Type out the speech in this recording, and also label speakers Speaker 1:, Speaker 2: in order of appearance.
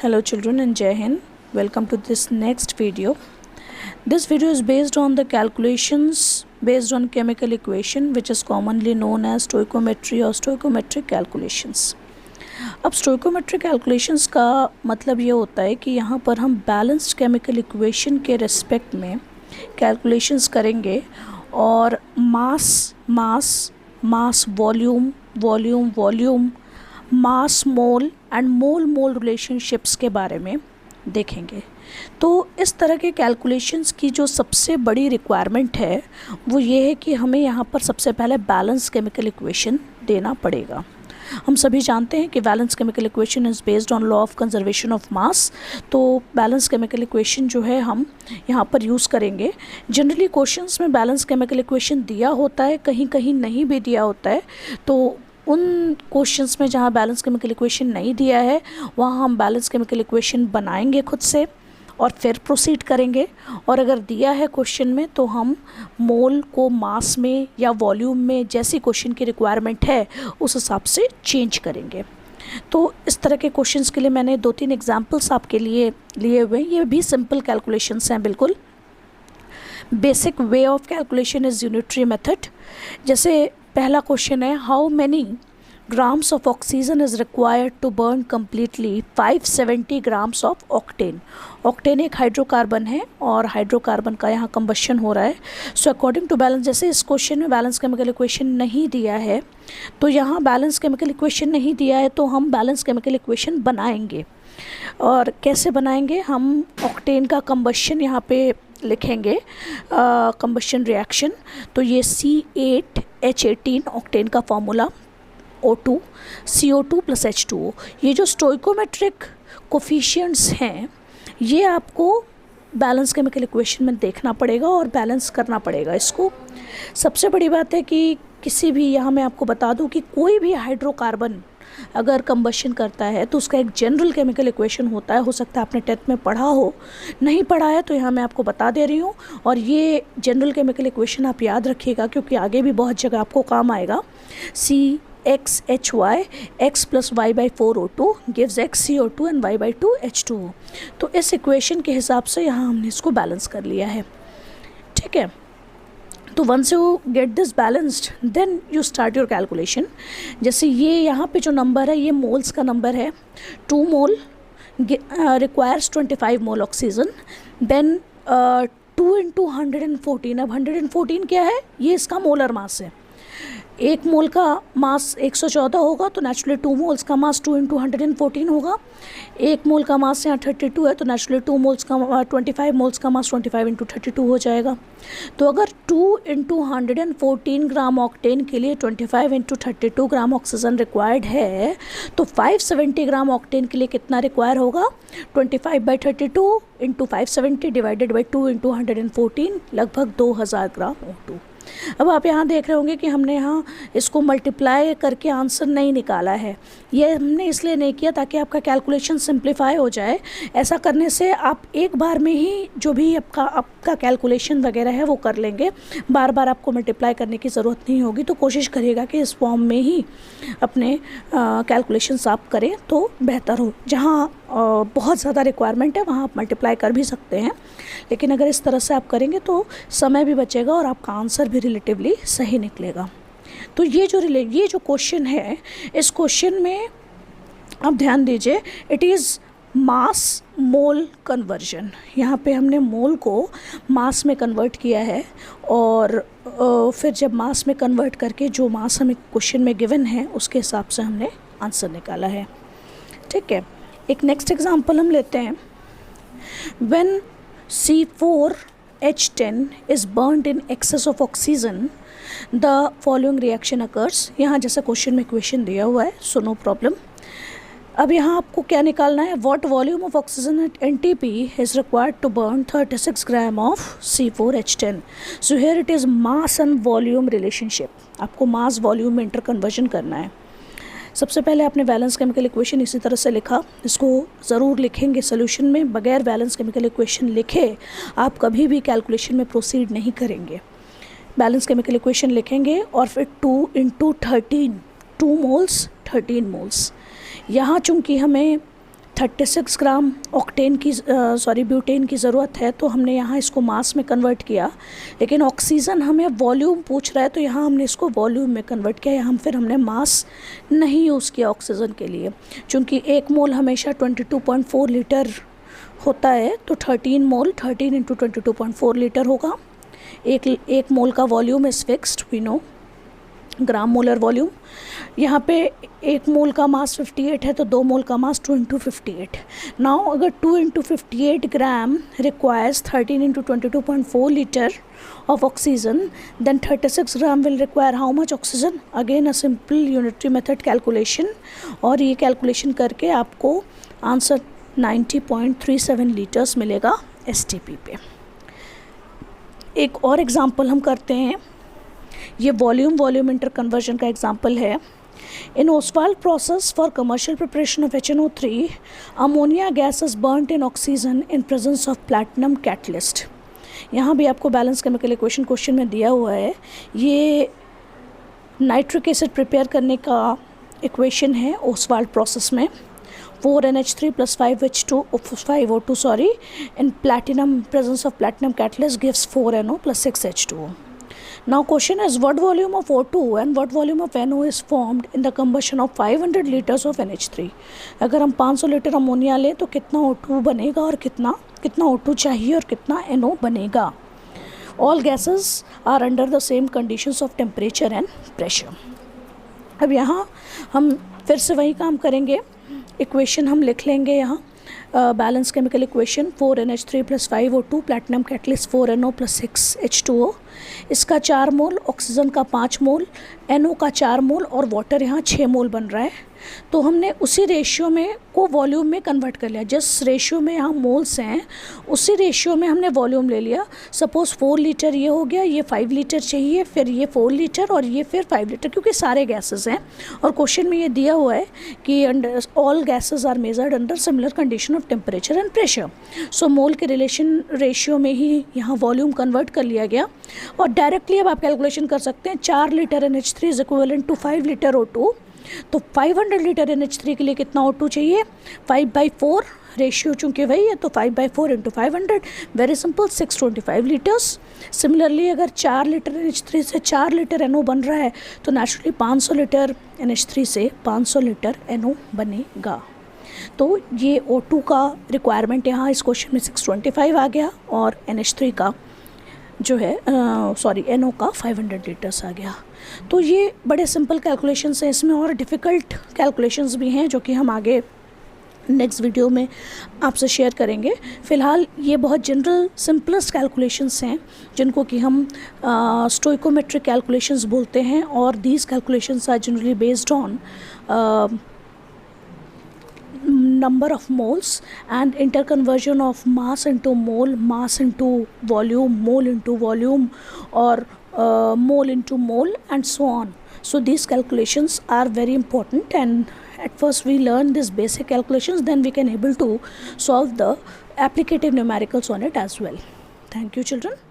Speaker 1: Hello children and Jai Hind. Welcome to this next video. This video is based on the calculations based on chemical equation which is commonly known as stoichiometry or stoichiometric calculations. अब stoichiometric calculations का मतलब ये होता है कि यहाँ पर हम balanced chemical equation के respect में calculations करेंगे और mass volume mass mole and mole relationships के बारे में देखेंगे। तो इस तरह के कैलकुलेशंस की जो सबसे बड़ी रिक्वायरमेंट है वो ये है कि हमें यहाँ पर सबसे पहले बैलेंस केमिकल इक्वेशन देना पड़ेगा। हम सभी जानते हैं कि balance chemical equation is based on law of conservation of mass. तो बैलेंस केमिकल इक्वेशन जो है हम यहाँ पर यूज़ करेंगे। जनरली क्वेश्चंस में बैलेंस केमिकल इक्वेशन दिया होता है, कहीं कहीं नहीं भी दिया होता है। तो उन क्वेश्चंस में जहाँ बैलेंस केमिकल इक्वेशन नहीं दिया है वहाँ हम बैलेंस केमिकल इक्वेशन बनाएंगे खुद से और फिर प्रोसीड करेंगे। और अगर दिया है क्वेश्चन में तो हम मोल को मास में या वॉल्यूम में जैसी क्वेश्चन की रिक्वायरमेंट है उस हिसाब से चेंज करेंगे। तो इस तरह के क्वेश्चंस के लिए मैंने 2-3 एग्जांपल्स आपके लिए लिए हुए हैं। ये भी सिंपल कैलकुलेशंस हैं बिल्कुल। Basic way of calculation is unitary method. जैसे पहला क्वेश्चन है, how many grams of oxygen is required to burn completely 570 grams of octane. Octane एक हाइड्रोकार्बन है और हाइड्रोकार्बन का यहाँ कंबशन हो रहा है। सो अकॉर्डिंग टू बैलेंस, जैसे इस क्वेश्चन में बैलेंस केमिकल इक्वेशन नहीं दिया है तो यहाँ बैलेंस केमिकल इक्वेशन नहीं दिया है तो हम बैलेंस केमिकल इक्वेशन बनाएंगे। और कैसे बनाएंगे, हम ऑक्टेन का कंबशन यहाँ पे लिखेंगे, कंबशन रिएक्शन। तो ये C8H18 ऑक्टेन का फॉर्मूला O2 CO2 + H2O। ये जो स्टोइकोमेट्रिक कोफिशिएंट्स हैं ये आपको बैलेंस केमिकल इक्वेशन में देखना पड़ेगा और बैलेंस करना पड़ेगा इसको। सबसे बड़ी बात है कि किसी भी, यहाँ मैं आपको बता दूं कि कोई भी हाइड्रोकार्बन अगर कंबशन करता है तो उसका एक जनरल केमिकल इक्वेशन होता है। हो सकता है आपने 10th में पढ़ा हो, नहीं पढ़ा है तो यहाँ मैं आपको बता दे रही हूँ। और ये जनरल केमिकल इक्वेशन आप याद रखिएगा क्योंकि आगे भी बहुत जगह आपको काम आएगा। CXHY x + y/4O2 gives x CO2 and y/2 H2O। तो इस इक्वेशन के हिसाब से यहाँ हमने इसको बैलेंस कर लिया है, ठीक है। तो once you get this balanced then you start your calculation. जैसे ये यहाँ पे जो नंबर है ये मोल्स का नंबर है। 2 मोल रिक्वायर्स 25 मोल ऑक्सीजन। देन 2 × 114। अब 114 क्या है, ये इसका मोलर मास है। 1 मोल का मास 114 होगा तो नेचुरली 2 मोल्स का मास 2 × 114 होगा। 1 मोल का मास यहाँ 32 है तो नेचुरली 2 मोल्स का 25 मोल्स का मास 25 × 32 हो जाएगा। तो अगर 2 × 114 ग्राम ऑक्टेन के लिए 25 × 32 ग्राम ऑक्सीजन रिक्वायर्ड है तो 570 ग्राम ऑक्टेन के लिए कितना रिक्वायर होगा, 25/32 × 570 / 2 × 114 लगभग 2000 ग्राम O2। अब आप यहाँ देख रहे होंगे कि हमने यहाँ इसको मल्टीप्लाई करके आंसर नहीं निकाला है। ये हमने इसलिए नहीं किया ताकि आपका कैलकुलेशन सिंप्लीफाई हो जाए। ऐसा करने से आप एक बार में ही जो भी आपका कैलकुलेशन वगैरह है वो कर लेंगे, बार बार आपको मल्टीप्लाई करने की ज़रूरत नहीं होगी। तो कोशिश करिएगा कि इस फॉर्म में ही अपने कैलकुलेशंस आप करें तो बेहतर हो। जहाँ बहुत ज़्यादा रिक्वायरमेंट है वहाँ आप मल्टीप्लाई कर भी सकते हैं, लेकिन अगर इस तरह से आप करेंगे तो समय भी बचेगा और आपका आंसर भी रिलेटिवली सही निकलेगा। तो ये जो क्वेश्चन है, इस क्वेश्चन में आप ध्यान दीजिए, it is mass mole conversion. यहाँ पे हमने मोल को मास में कन्वर्ट किया है और फिर जब मास में कन्वर्ट करके जो मास हमें क्वेश्चन में गिवन है उसके हिसाब से हमने आंसर निकाला है, ठीक है। एक नेक्स्ट एग्जांपल हम लेते हैं। When C4H10 is burnt in excess of oxygen, the following reaction occurs। यहाँ जैसे क्वेश्चन में इक्वेशन दिया हुआ है, सो नो प्रॉब्लम। अब यहाँ आपको क्या निकालना है, what volume of oxygen at NTP is required to burn 36 gram of C4H10। So here it is mass and volume relationship. आपको मास वॉल्यूम में इंटर कन्वर्जन करना है। सबसे पहले आपने बैलेंस केमिकल इक्वेशन इसी तरह से लिखा, इसको ज़रूर लिखेंगे सोल्यूशन में। बगैर बैलेंस केमिकल इक्वेशन लिखे आप कभी भी कैलकुलेशन में प्रोसीड नहीं करेंगे। बैलेंस केमिकल इक्वेशन लिखेंगे और फिर 2 × 13, 2 मोल्स 13 मोल्स। यहाँ चूँकि हमें 36 ग्राम ऑक्टेन की ब्यूटेन की ज़रूरत है, तो हमने यहाँ इसको मास में कन्वर्ट किया। लेकिन ऑक्सीजन हमें वॉल्यूम पूछ रहा है, तो यहाँ हमने इसको वॉल्यूम में कन्वर्ट किया। यहाँ फिर हमने मास नहीं यूज़ किया ऑक्सीजन के लिए, चूँकि 1 मोल हमेशा 22.4 लीटर होता है, तो 13 मोल 13 इंटू 22.4 लीटर होगा। एक मोल का volume is fixed, we know, gram molar volume. यहाँ पे 1 मोल का मास 58 है, तो 2 मोल का मास 2 इंटू 58। नाउ अगर 2 into 58 gram requires 13 into 22.4 litre of oxygen, then 36 gram will require how much oxygen? Again a simple unitary method calculation, और ये कैलकुलेशन करके आपको आंसर 90.37 लीटर्स मिलेगा STP पे। एक और एग्जांपल हम करते हैं, ये वॉल्यूम इंटर कन्वर्जन का एग्जांपल है। In Ostwald process for commercial preparation of HNO3, ammonia gas is burnt in oxygen in presence of platinum catalyst। यहाँ भी आपको बैलेंस केमिकल इक्वेशन क्वेश्चन में दिया हुआ है। ये नाइट्रिक एसिड प्रिपेयर करने का इक्वेशन है ओस्वाल्ड प्रोसेस में। 4NH3 plus 5O2 in platinum, presence of platinum catalyst gives 4NO plus 6H2O। Now question is what volume of O2 and what volume of NO is formed in the combustion of 500 liters of NH3। अगर हम 500 litre ammonia लें तो कितना O2 बनेगा और कितना O2 चाहिए और कितना NO बनेगा। All gases are under the same conditions of temperature and pressure। अब यहाँ हम फिर से वही काम करेंगे, इक्वेशन हम लिख लेंगे यहाँ। Balance chemical equation 4NH3 plus 5O2 platinum catalyst 4NO plus 6H2O। इसका 4 मोल, ऑक्सीजन का 5 मोल, NO का 4 मोल और वाटर यहाँ 6 मोल बन रहा है। तो हमने उसी रेशियो में को वॉल्यूम में कन्वर्ट कर लिया। जिस रेशियो में यहाँ मोल्स हैं उसी रेशियो में हमने वॉल्यूम ले लिया। सपोज़ 4 लीटर ये हो गया, ये 5 लीटर चाहिए, फिर ये 4 लीटर और ये फिर 5 लीटर, क्योंकि सारे गैसेस हैं। और क्वेश्चन में ये दिया हुआ है कि under all gases are measured under similar condition of temperature and pressure. So mole के रिलेशन रेशियो में ही यहाँ वॉल्यूम कन्वर्ट कर लिया गया। और डायरेक्टली अब आप कैलकुलेशन कर सकते हैं, 4 litre NH3 is equivalent to 5 litre O2। तो 500 लीटर NH3 के लिए कितना O2 चाहिए? 5/4 रेशियो चूँकि वही है, तो 5/4 into 500, very simple 625 litres. Similarly अगर 4 लीटर NH3 से 4 लीटर NO बन रहा है तो नेचुरली 500 लीटर NH3 से 500 लीटर NO बनेगा। तो ये O2 का रिक्वायरमेंट यहाँ इस क्वेश्चन में 625 आ गया और NH3 का जो है NO का 500 लीटर्स आ गया। तो ये बड़े सिंपल कैलकुलेशंस हैं, इसमें और डिफ़िकल्ट कैलकुलेशंस भी हैं जो कि हम आगे नेक्स्ट वीडियो में आपसे शेयर करेंगे। फ़िलहाल ये बहुत जनरल सिंपलेस्ट कैलकुलेशंस हैं जिनको कि हम स्टोइकोमेट्रिक कैलकुलेशंस बोलते हैं, और these calculations are generally based on number of moles and interconversion of mass into mole, mass into volume, mole into volume, or mole into mole, and so on. So these calculations are very important, and at first we learn these basic calculations, then we can able to solve the applicative numericals on it as well. Thank you children.